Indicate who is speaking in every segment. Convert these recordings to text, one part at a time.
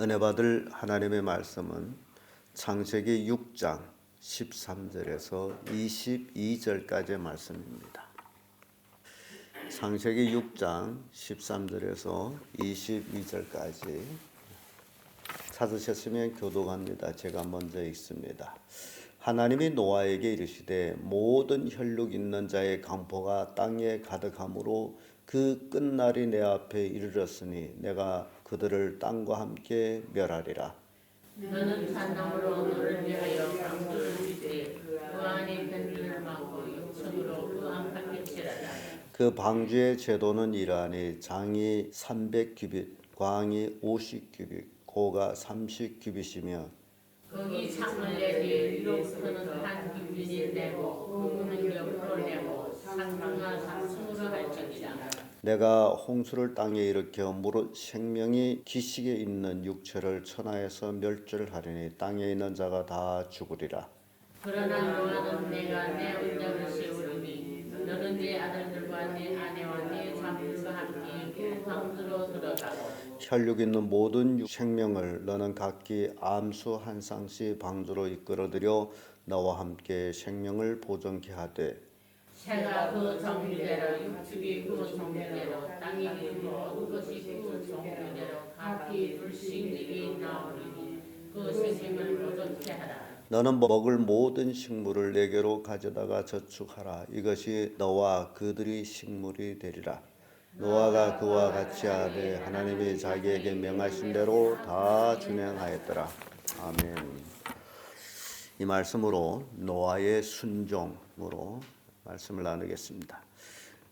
Speaker 1: 은혜 받을 하나님의 말씀은 창세기 6장 13절에서 22절까지의 말씀입니다. 창세기 6장 13절에서 22절까지 찾으셨으면 교독합니다. 제가 먼저 읽습니다. 하나님이 노아에게 이르시되 모든 혈육 있는 자의 강포가 땅에 가득하므로 그 끝날이 내 앞에 이르렀으니 내가 그들을 땅과 함께 멸하리라.
Speaker 2: 너는 산나무로 너를 위하여 방주를 짓되 그 안에 편들을 막고 육천으로 그 안팎에 칠하라.
Speaker 1: 그 방주의 제도는 이러하니 장이 300규빗, 광이 50규빗, 고가 30규빗이며
Speaker 2: 거기 창을 내되 위로부터는 한 규빗이 내고 부문은 옆으로 내고 상중하 상승으로 할지니라.
Speaker 1: 내가 홍수를 땅에 일으켜 무릇 생명이 기식에 있는 육체를 천하에서 멸절하리니 땅에 있는 자가 다 죽으리라.
Speaker 2: 그러나 노아는 내가 내 언약을 세우리니 너는 네 아들들과 네 아내와 네 자물과 함께 그 방주로 들어가고
Speaker 1: 혈육 있는 모든 생명을 너는 각기 암수 한 쌍씩 방주로 이끌어들여 너와 함께 생명을 보존케 하되
Speaker 2: 새가 그 정류대로 육축이 그 정류대로 땅이 그 모든 것이 그 정류대로 각기 둘씩 내게 나오리니 그 생명을 보존케 하라.
Speaker 1: 너는 먹을 모든 식물을 내게로 가져다가 저축하라. 이것이 너와 그들이 식물이 되리라. 노아가 그와 같이 하되 하나님이 자기에게 명하신 대로 다 준행하였더라. 아멘. 이 말씀으로 노아의 순종으로 말씀을 나누겠습니다.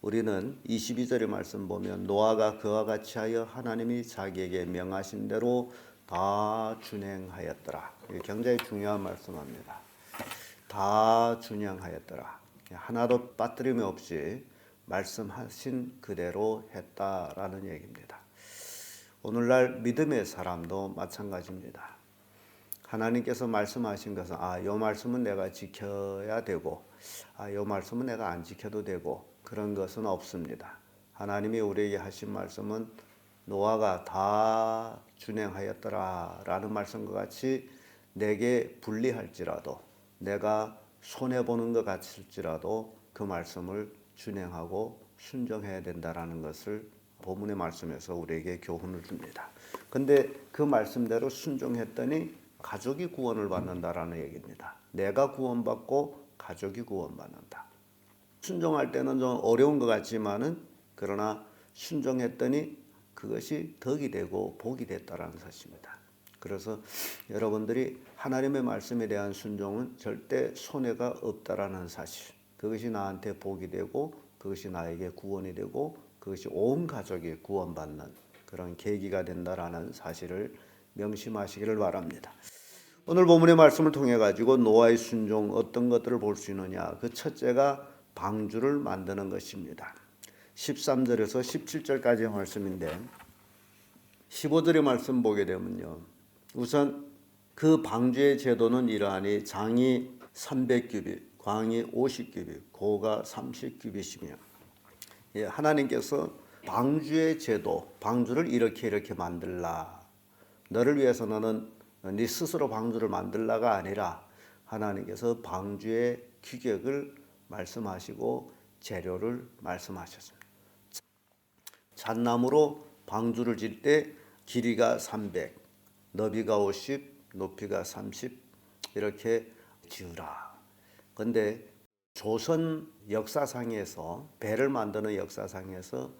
Speaker 1: 우리는 22절의 말씀 보면 노아가 그와 같이 하여 하나님이 자기에게 명하신 대로 다 준행하였더라. 이게 굉장히 중요한 말씀입니다. 다 준행하였더라. 하나도 빠뜨림이 없이 말씀하신 그대로 했다라는 얘기입니다. 오늘날 믿음의 사람도 마찬가지입니다. 하나님께서 말씀하신 것은 이 말씀은 내가 지켜야 되고 이 말씀은 내가 안 지켜도 되고 그런 것은 없습니다. 하나님이 우리에게 하신 말씀은 노아가 다 준행하였더라 라는 말씀과 같이 내게 불리할지라도 내가 손해보는 것 같을지라도 그 말씀을 준행하고 순종해야 된다라는 것을 본문의 말씀에서 우리에게 교훈을 줍니다. 근데 그 말씀대로 순종했더니 가족이 구원을 받는다라는 얘기입니다. 내가 구원받고 가족이 구원받는다. 순종할 때는 좀 어려운 것 같지만은 그러나 순종했더니 그것이 덕이 되고 복이 됐다라는 것입니다. 그래서 여러분들이 하나님의 말씀에 대한 순종은 절대 손해가 없다라는 사실. 그것이 나한테 복이 되고 그것이 나에게 구원이 되고 그것이 온 가족이 구원받는 그런 계기가 된다라는 사실을 명심하시기를 바랍니다. 오늘 본문의 말씀을 통해 가지고 노아의 순종 어떤 것들을 볼 수 있느냐. 그 첫째가 방주를 만드는 것입니다. 13절에서 17절까지의 말씀인데 15절의 말씀 보게 되면요. 우선 그 방주의 제도는 이러하니 장이 300규빗, 광이 50규빗, 고가 30규빗이며 하나님께서 방주의 제도, 방주를 이렇게 만들라. 너를 위해서 너는 네 스스로 방주를 만들라가 아니라 하나님께서 방주의 규격을 말씀하시고 재료를 말씀하셨습니다. 잣나무로 방주를 질 때 길이가 300, 너비가 50, 높이가 30 이렇게 지으라. 그런데 조선 역사상에서 배를 만드는 역사상에서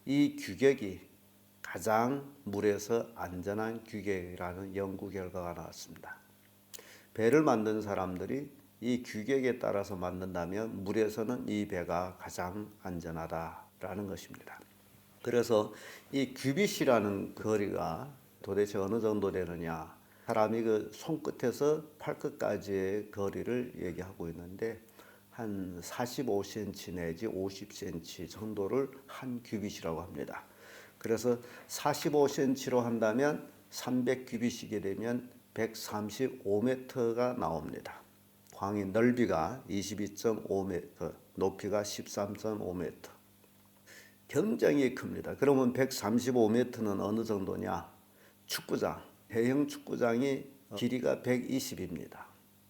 Speaker 1: 이 규격이 가장 물에서 안전한 규격이라는 연구 결과가 나왔습니다. 배를 만든 사람들이 이 규격에 따라서 만든다면 물에서는 이 배가 가장 안전하다라는 것입니다. 그래서 이 규빗이라는 거리가 도대체 어느 정도 되느냐? 사람이 그 손끝에서 팔끝까지의 거리를 얘기하고 있는데 한 45cm 내지 50cm 정도를 한 규빗이라고 합니다. 그래서 45cm로 한다면 300규빗이게 되면 135m가 나옵니다. 광의 넓이가 22.5m, 높이가 13.5m. 굉장히 큽니다. 그러면 135m는 어느 정도냐? 축구장, 해형 축구장이 길이가 120입니다.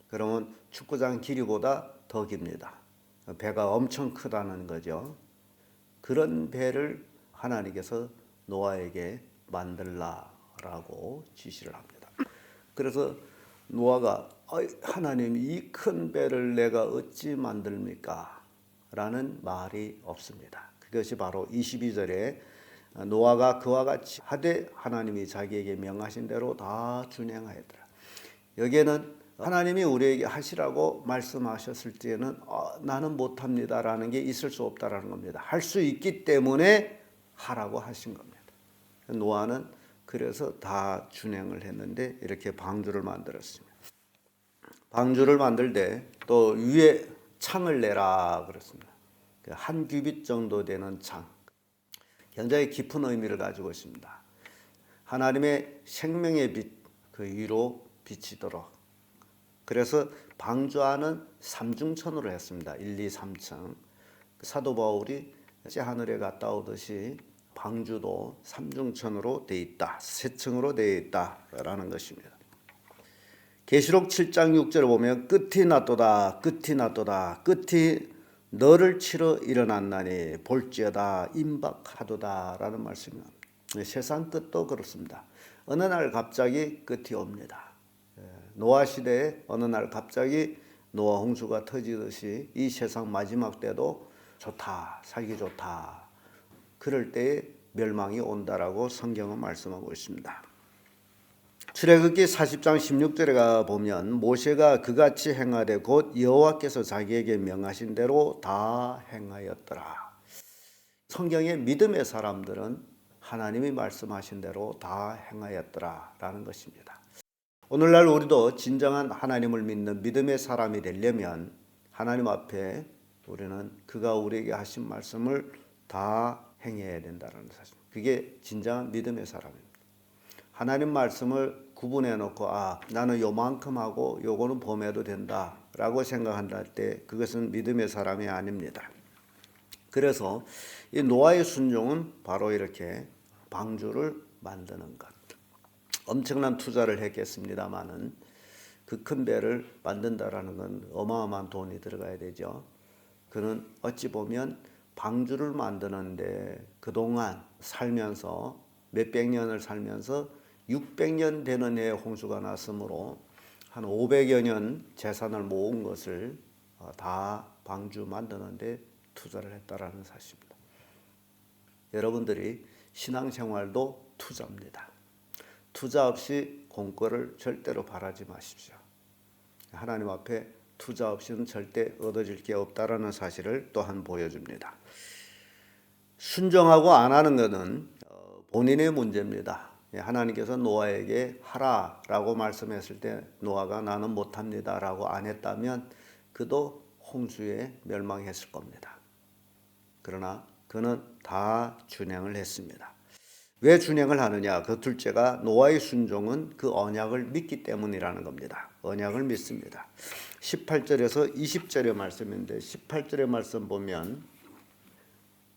Speaker 1: 그러면 축구장 길이보다 더 깁니다. 배가 엄청 크다는 거죠. 그런 배를 하나님께서 노아에게 만들라라고 지시를 합니다. 그래서 노아가 하나님 이 큰 배를 내가 어찌 만듭니까? 라는 말이 없습니다. 그것이 바로 22절에 노아가 그와 같이 하되 하나님이 자기에게 명하신 대로 다 준행하였더라. 여기에는 하나님이 우리에게 하시라고 말씀하셨을 때에는 나는 못합니다라는 게 있을 수 없다라는 겁니다. 할 수 있기 때문에 하라고 하신 겁니다. 노아는 그래서 다 준행을 했는데 이렇게 방주를 만들었습니다. 방주를 만들 때 또 위에 창을 내라 그랬습니다. 한 규빗 정도 되는 창. 굉장히 깊은 의미를 가지고 있습니다. 하나님의 생명의 빛 그 위로 비치도록. 그래서 방주 안은 삼중천으로 했습니다. 1, 2, 3층. 사도 바울이 하늘에 갔다 오듯이 방주도 삼중천으로 되어 있다. 세 층으로 되어 있다라는 것입니다. 계시록 7장 6절을 보면 끝이 났도다. 끝이 났도다. 끝이 너를 치러 일어났나니 볼지어다 임박하도다라는 말씀입니다. 세상 끝도 그렇습니다. 어느 날 갑자기 끝이 옵니다. 노아 시대에 어느 날 갑자기 노아 홍수가 터지듯이 이 세상 마지막 때도 좋다, 살기 좋다. 그럴 때에 멸망이 온다라고 성경은 말씀하고 있습니다. 출애굽기 40장 16절에 가 보면 모세가 그같이 행하되 곧 여호와께서 자기에게 명하신 대로 다 행하였더라. 성경의 믿음의 사람들은 하나님이 말씀하신 대로 다 행하였더라라는 것입니다. 오늘날 우리도 진정한 하나님을 믿는 믿음의 사람이 되려면 하나님 앞에 우리는 그가 우리에게 하신 말씀을 다 행해야 된다는 사실. 그게 진정한 믿음의 사람입니다. 하나님 말씀을 구분해 놓고 나는 요만큼 하고 요거는 범해도 된다라고 생각한다 때 그것은 믿음의 사람이 아닙니다. 그래서 이 노아의 순종은 바로 이렇게 방주를 만드는 것. 엄청난 투자를 했겠습니다마는 그 큰 배를 만든다라는 건 어마어마한 돈이 들어가야 되죠. 그는 어찌 보면 방주를 만드는데 그동안 살면서 몇백 년을 살면서 600년 되는 해에 홍수가 났으므로 한 500여 년 재산을 모은 것을 다 방주 만드는데 투자를 했다라는 사실입니다. 여러분들이 신앙생활도 투자입니다. 투자 없이 공과를 절대로 바라지 마십시오. 하나님 앞에 투자 없이는 절대 얻어질 게 없다라는 사실을 또한 보여줍니다. 순종하고 안 하는 것은 본인의 문제입니다. 하나님께서 노아에게 하라라고 말씀했을 때 노아가 나는 못합니다라고 안 했다면 그도 홍수에 멸망했을 겁니다. 그러나 그는 다 준행을 했습니다. 왜 준행을 하느냐? 그 둘째가 노아의 순종은 그 언약을 믿기 때문이라는 겁니다. 언약을 믿습니다. 18절에서 20절의 말씀인데 18절의 말씀 보면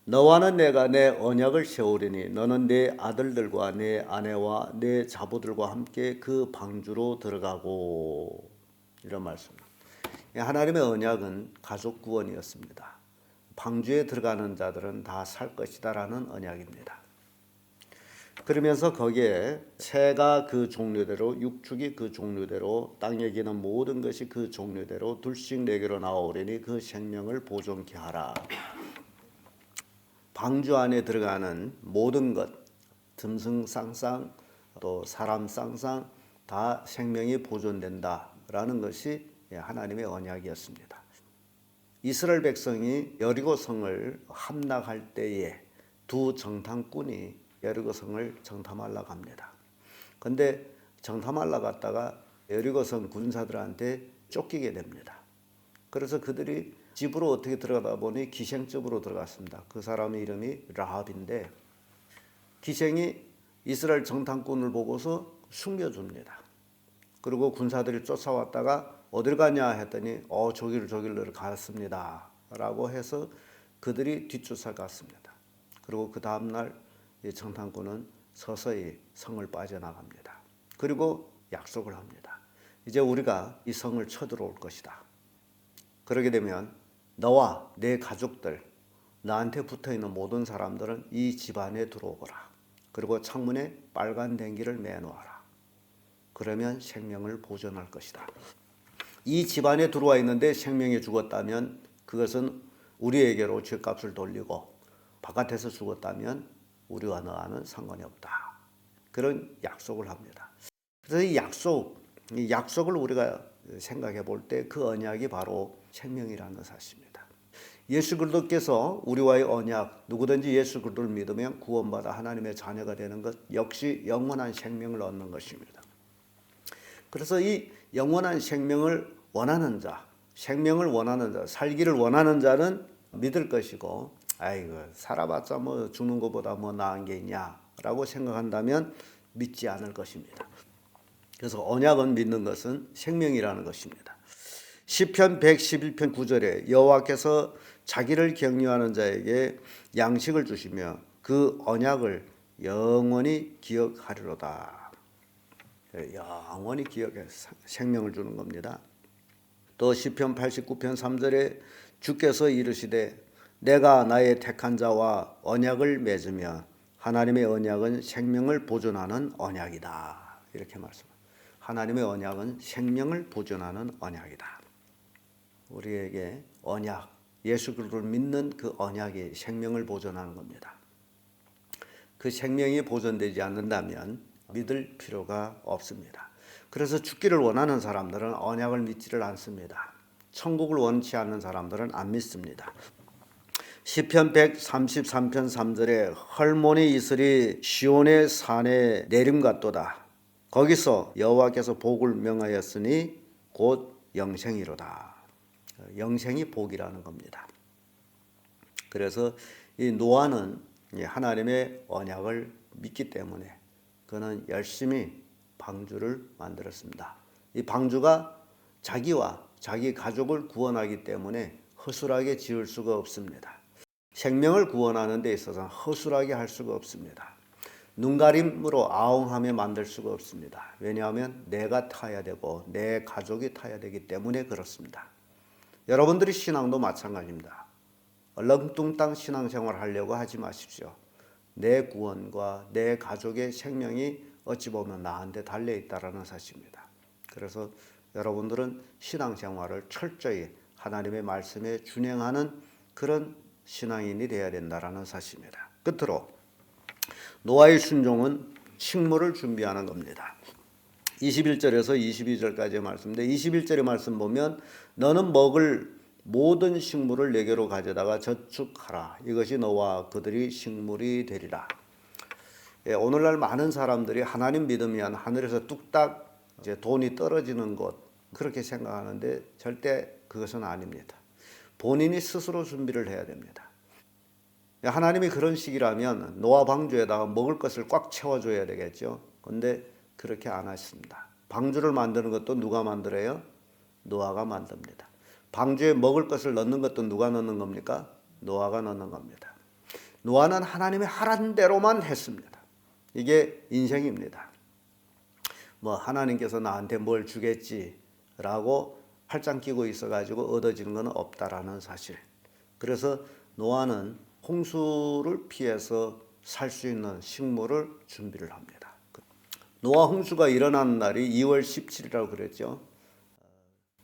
Speaker 1: 너와는 내가 내 언약을 세우리니 너는 내 아들들과 내 아내와 내 자부들과 함께 그 방주로 들어가고 이런 말씀입니다. 하나님의 언약은 가족 구원이었습니다. 방주에 들어가는 자들은 다 살 것이다라는 언약입니다. 그러면서 거기에 새가 그 종류대로 육축이 그 종류대로 땅에 기는 모든 것이 그 종류대로 둘씩 내게로 나오리니 그 생명을 보존케 하라. 방주 안에 들어가는 모든 것, 짐승 또 사람 쌍쌍 다 생명이 보존된다라는 것이 하나님의 언약이었습니다. 이스라엘 백성이 여리고성을 함락할 때에 두 정탐꾼이 여리고성을 정탐하려고 합니다. 그런데 정탐하려고 갔다가 여리고성 군사들한테 쫓기게 됩니다. 그래서 그들이 집으로 어떻게 들어가다 보니 기생집으로 들어갔습니다. 그 사람의 이름이 라합인데 기생이 이스라엘 정탐꾼을 보고서 숨겨줍니다. 그리고 군사들이 쫓아왔다가 어딜 가냐 했더니 저기를 갔습니다 라고 해서 그들이 뒷쫓아갔습니다. 그리고 그 다음날 정탐꾼은 서서히 성을 빠져나갑니다. 그리고 약속을 합니다. 이제 우리가 이 성을 쳐들어올 것이다. 그러게 되면 너와 내 가족들, 나한테 붙어있는 모든 사람들은 이 집안에 들어오거라. 그리고 창문에 빨간 댕기를 매놓아라. 그러면 생명을 보존할 것이다. 이 집안에 들어와 있는데 생명이 죽었다면 그것은 우리에게로 죗값을 돌리고, 바깥에서 죽었다면 우리와 너와는 상관이 없다. 그런 약속을 합니다. 그래서 이 약속을 우리가 생각해 볼 때 그 언약이 바로 생명이라는 사실입니다. 예수 그리스도께서 우리와의 언약, 누구든지 예수 그리스도를 믿으면 구원받아 하나님의 자녀가 되는 것 역시 영원한 생명을 얻는 것입니다. 그래서 이 영원한 생명을 원하는 자, 생명을 원하는 자, 살기를 원하는 자는 믿을 것이고, 아이고 살아봤자 뭐 죽는 것보다 뭐 나은 게 있냐라고 생각한다면 믿지 않을 것입니다. 그래서 언약은 믿는 것은 생명이라는 것입니다. 시편 111편 9절에 여호와께서 자기를 경유하는 자에게 양식을 주시며 그 언약을 영원히 기억하리로다. 영원히 기억해서 생명을 주는 겁니다. 또 시편 89편 3절에 주께서 이르시되 내가 나의 택한 자와 언약을 맺으며 하나님의 언약은 생명을 보존하는 언약이다. 이렇게 말씀합니다. 하나님의 언약은 생명을 보존하는 언약이다. 우리에게 언약, 예수 그리스도를 믿는 그 언약이 생명을 보존하는 겁니다. 그 생명이 보존되지 않는다면 믿을 필요가 없습니다. 그래서 죽기를 원하는 사람들은 언약을 믿지를 않습니다. 천국을 원치 않는 사람들은 안 믿습니다. 시편 133편 3절에 헐모니 이슬이 시온의 산에 내림 같도다. 거기서 여호와께서 복을 명하였으니 곧 영생이로다. 영생이 복이라는 겁니다. 그래서 이 노아는 하나님의 언약을 믿기 때문에 그는 열심히 방주를 만들었습니다. 이 방주가 자기와 자기 가족을 구원하기 때문에 허술하게 지을 수가 없습니다. 생명을 구원하는 데 있어서는 허술하게 할 수가 없습니다. 눈가림으로 아웅하며 만들 수가 없습니다. 왜냐하면 내가 타야 되고 내 가족이 타야 되기 때문에 그렇습니다. 여러분들이 신앙도 마찬가지입니다. 얼렁뚱땅 신앙생활 하려고 하지 마십시오. 내 구원과 내 가족의 생명이 어찌 보면 나한테 달려있다는 사실입니다. 그래서 여러분들은 신앙생활을 철저히 하나님의 말씀에 준행하는 그런 신앙인이 되어야 된다는 사실입니다. 끝으로 노아의 순종은 식물을 준비하는 겁니다. 21절에서 22절까지의 말씀인데 21절의 말씀 보면 너는 먹을 모든 식물을 내게로 가져다가 저축하라. 이것이 너와 그들이 식물이 되리라. 오늘날 많은 사람들이 하나님 믿으면 하늘에서 뚝딱 이제 돈이 떨어지는 것 그렇게 생각하는데 절대 그것은 아닙니다. 본인이 스스로 준비를 해야 됩니다. 하나님이 그런 식이라면 노아 방주에다가 먹을 것을 꽉 채워줘야 되겠죠. 그런데 그렇게 안 하십니다. 방주를 만드는 것도 누가 만들어요? 노아가 만듭니다. 방주에 먹을 것을 넣는 것도 누가 넣는 겁니까? 노아가 넣는 겁니다. 노아는 하나님의 하라는 대로만 했습니다. 이게 인생입니다. 뭐 하나님께서 나한테 뭘 주겠지라고 팔짱 끼고 있어가지고 얻어지는 건 없다라는 사실. 그래서 노아는 홍수를 피해서 살 수 있는 식물을 준비를 합니다. 노아 홍수가 일어난 날이 2월 17일이라고 그랬죠.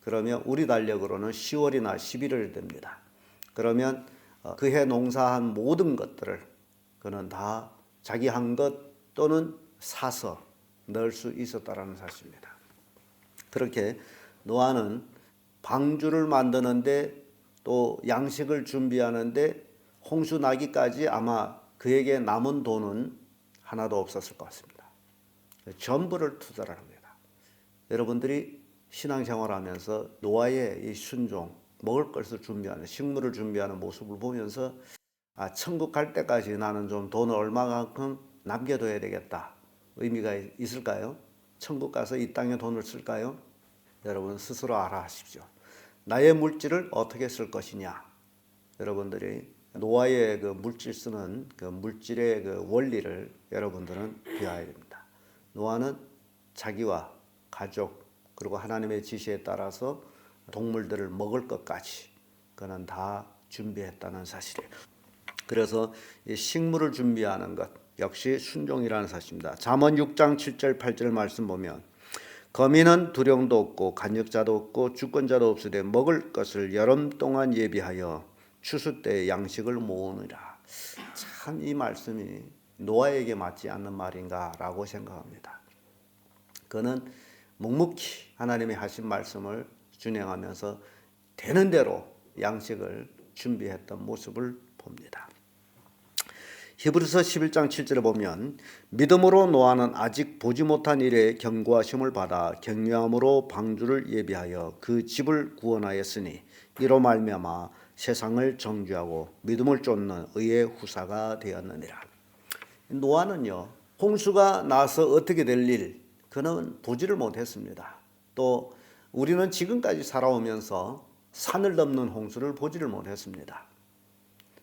Speaker 1: 그러면 우리 달력으로는 10월이나 11월이 됩니다. 그러면 그해 농사한 모든 것들을 그는 다 자기 한 것 또는 사서 넣을 수 있었다라는 사실입니다. 그렇게 노아는 방주를 만드는데 또 양식을 준비하는데 홍수 나기까지 아마 그에게 남은 돈은 하나도 없었을 것 같습니다. 전부를 투자를 합니다. 여러분들이 신앙생활하면서 노아의 이 순종, 먹을 것을 준비하는, 식물을 준비하는 모습을 보면서 천국 갈 때까지 나는 좀 돈을 얼마만큼 남겨둬야 되겠다. 의미가 있을까요? 천국 가서 이 땅에 돈을 쓸까요? 여러분 스스로 알아하십시오. 나의 물질을 어떻게 쓸 것이냐. 여러분들이 노아의 그 물질 쓰는 그 물질의 그 원리를 여러분들은 배워야 됩니다. 노아는 자기와 가족 그리고 하나님의 지시에 따라서 동물들을 먹을 것까지 그는 다 준비했다는 사실이에요. 그래서 이 식물을 준비하는 것 역시 순종이라는 사실입니다. 잠언 6장 7절 8절 말씀 보면 거민은 두령도 없고 간역자도 없고 주권자도 없으되 먹을 것을 여름 동안 예비하여 추수 때 양식을 모으느라. 참 이 말씀이 노아에게 맞지 않는 말인가라고 생각합니다. 그는 묵묵히 하나님이 하신 말씀을 준행하면서 되는 대로 양식을 준비했던 모습을 봅니다. 히브리서 11장 7절에 보면 믿음으로 노아는 아직 보지 못한 일에 경고하심을 받아 경외함으로 방주를 예비하여 그 집을 구원하였으니 이로 말미암아 세상을 정죄하고 믿음을 쫓는 의의 후사가 되었느니라. 노아는요, 홍수가 나서 어떻게 될 일 그는 보지를 못했습니다. 또 우리는 지금까지 살아오면서 산을 덮는 홍수를 보지를 못했습니다.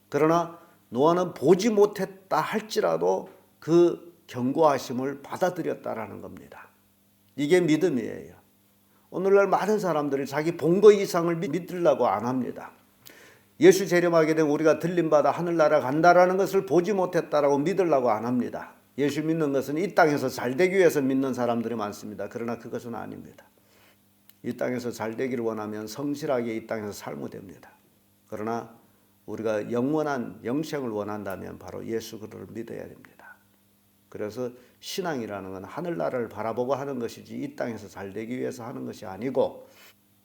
Speaker 1: 그러나 노아는 보지 못했다 할지라도 그 경고하심을 받아들였다라는 겁니다. 이게 믿음이에요. 오늘날 많은 사람들이 자기 본 거 이상을 믿으려고 안 합니다. 예수 재림하게 되면 우리가 들림받아 하늘나라 간다라는 것을 보지 못했다라고 믿으려고 안 합니다. 예수 믿는 것은 이 땅에서 잘되기 위해서 믿는 사람들이 많습니다. 그러나 그것은 아닙니다. 이 땅에서 잘되기를 원하면 성실하게 이 땅에서 살면 됩니다. 그러나 우리가 영원한 영생을 원한다면 바로 예수 그리스도를 믿어야 됩니다. 그래서 신앙이라는 건 하늘나라를 바라보고 하는 것이지 이 땅에서 잘되기 위해서 하는 것이 아니고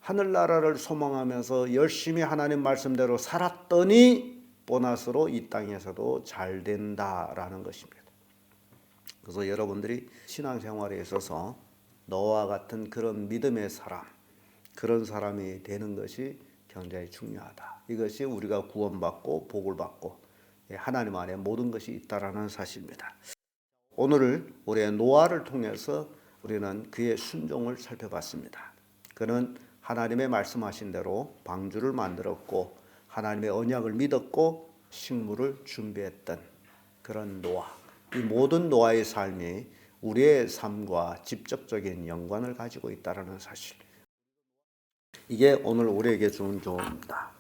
Speaker 1: 하늘나라를 소망하면서 열심히 하나님 말씀대로 살았더니 보너스로 이 땅에서도 잘 된다라는 것입니다. 그래서 여러분들이 신앙생활에 있어서 노아와 같은 그런 믿음의 사람, 그런 사람이 되는 것이 굉장히 중요하다. 이것이 우리가 구원받고 복을 받고 하나님 안에 모든 것이 있다라는 사실입니다. 오늘 우리의 노아를 통해서 우리는 그의 순종을 살펴봤습니다. 그는 하나님의 말씀하신 대로 방주를 만들었고 하나님의 언약을 믿었고 식물을 준비했던 그런 노아. 이 모든 노아의 삶이 우리의 삶과 직접적인 연관을 가지고 있다는 사실. 이게 오늘 우리에게 주는 교훈입니다.